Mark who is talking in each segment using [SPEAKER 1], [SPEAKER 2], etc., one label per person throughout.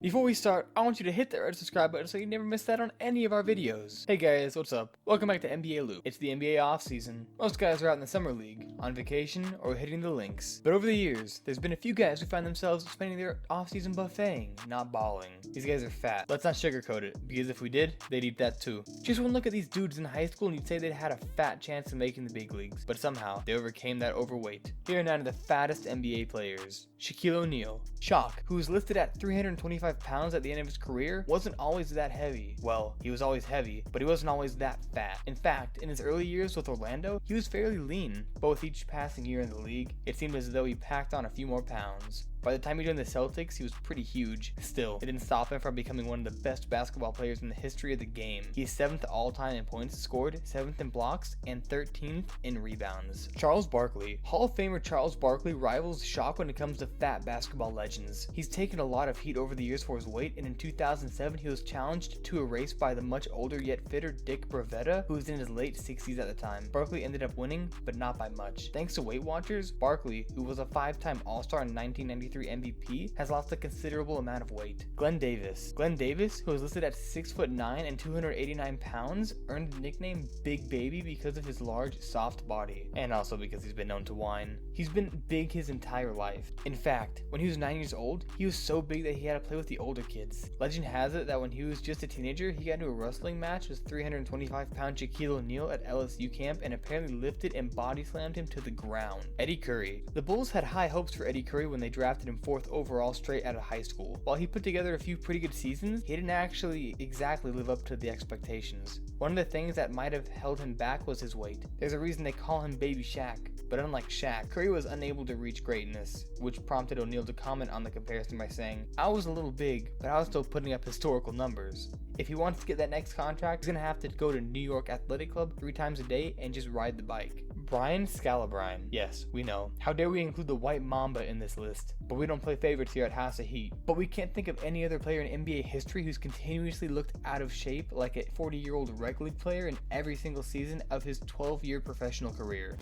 [SPEAKER 1] Before we start, I want you to hit that red subscribe button so you never miss that on any of our videos. Hey guys, what's up? Welcome back to NBA Loop. It's the NBA offseason. Most guys are out in the summer league, on vacation, or hitting the links. But over the years, there's been a few guys who find themselves spending their offseason buffeting, not balling. These guys are fat. Let's not sugarcoat it, because if we did, they'd eat that too. Just one look at these dudes in high school and you'd say they'd had a fat chance of making the big leagues. But somehow, they overcame that overweight. Here are 9 of the fattest NBA players. Shaquille O'Neal. Shaq, who was listed at 325 pounds at the end of his career, wasn't always that heavy. Well, he was always heavy, but he wasn't always that fat. In fact, in his early years with Orlando, he was fairly lean, but with each passing year in the league, it seemed as though he packed on a few more pounds. By the time he joined the Celtics, he was pretty huge. Still, it didn't stop him from becoming one of the best basketball players in the history of the game. He's 7th all-time in points scored, 7th in blocks, and 13th in rebounds. Charles Barkley. Hall of Famer Charles Barkley rivals Shaq when it comes to fat basketball legends. He's taken a lot of heat over the years for his weight, and in 2007 he was challenged to a race by the much older yet fitter Dick Bravetta, who was in his late 60s at the time. Barkley ended up winning, but not by much. Thanks to Weight Watchers, Barkley, who was a 5-time All-Star in 1993 MVP, has lost a considerable amount of weight. Glenn Davis. Glenn Davis, who was listed at 6'9" and 289 pounds, earned the nickname Big Baby because of his large, soft body, and also because he's been known to whine. He's been big his entire life. In fact, when he was 9 years old, he was so big that he had to play with the older kids. Legend has it that when he was just a teenager, he got into a wrestling match with 325-pound Shaquille O'Neal at LSU camp and apparently lifted and body slammed him to the ground. Eddie Curry. The Bulls had high hopes for Eddie Curry when they drafted him 4th overall straight out of high school. While he put together a few pretty good seasons, he didn't actually exactly live up to the expectations. One of the things that might have held him back was his weight. There's a reason they call him Baby Shaq. But unlike Shaq, Curry was unable to reach greatness, which prompted O'Neal to comment on the comparison by saying, "I was a little big, but I was still putting up historical numbers." If he wants to get that next contract, he's gonna have to go to New York Athletic Club 3 times a day and just ride the bike. Brian Scalabrine. Yes, we know. How dare we include the White Mamba in this list? But we don't play favorites here at House of Heat. But we can't think of any other player in NBA history who's continuously looked out of shape like a 40-year-old rec league player in every single season of his 12-year professional career.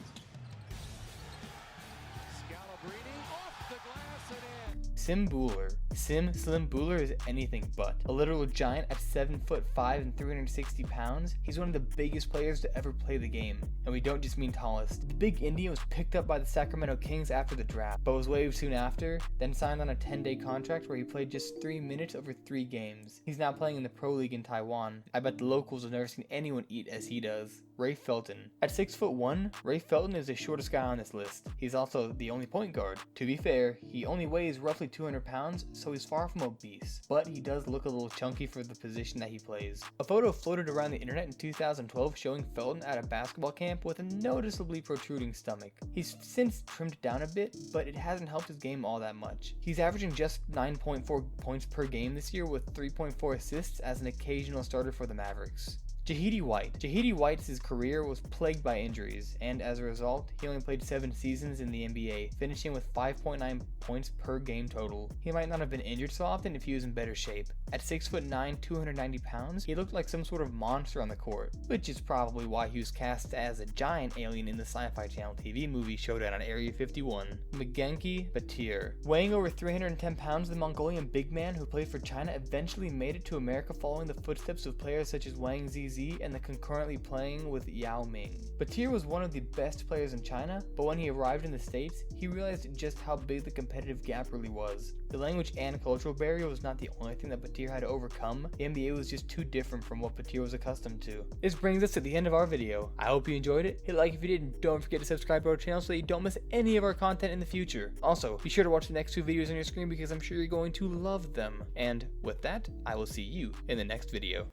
[SPEAKER 1] Sim Buller. Slim Buller is anything but. A literal giant at 7'5" and 360 pounds, he's one of the biggest players to ever play the game. And we don't just mean tallest. The big Indian was picked up by the Sacramento Kings after the draft, but was waived soon after, then signed on a 10-day contract where he played just 3 minutes over 3 games. He's now playing in the Pro League in Taiwan. I bet the locals have never seen anyone eat as he does. Ray Felton. At 6'1", Ray Felton is the shortest guy on this list. He's also the only point guard. To be fair, he only weighs roughly 200 pounds, so he's far from obese, but he does look a little chunky for the position that he plays. A photo floated around the internet in 2012 showing Felton at a basketball camp with a noticeably protruding stomach. He's since trimmed down a bit, but it hasn't helped his game all that much. He's averaging just 9.4 points per game this year with 3.4 assists as an occasional starter for the Mavericks. Jahidi White. Jahidi White's career was plagued by injuries, and as a result, he only played 7 seasons in the NBA, finishing with 5.9 points per game total. He might not have been injured so often if he was in better shape. At 6'9", 290 pounds, he looked like some sort of monster on the court, which is probably why he was cast as a giant alien in the Sci-Fi Channel TV movie Showdown on Area 51. Mgenki Batir. Weighing over 310 pounds, the Mongolian big man who played for China eventually made it to America following the footsteps of players such as Wang Zizi and the concurrently playing with Yao Ming. Batir was one of the best players in China, but when he arrived in the States, he realized just how big the competitive gap really was. The language and cultural barrier was not the only thing that Batir had to overcome. The NBA was just too different from what Batir was accustomed to. This brings us to the end of our video. I hope you enjoyed it. Hit like if you did, and don't forget to subscribe to our channel so that you don't miss any of our content in the future. Also, be sure to watch the next 2 videos on your screen because I'm sure you're going to love them. And with that, I will see you in the next video.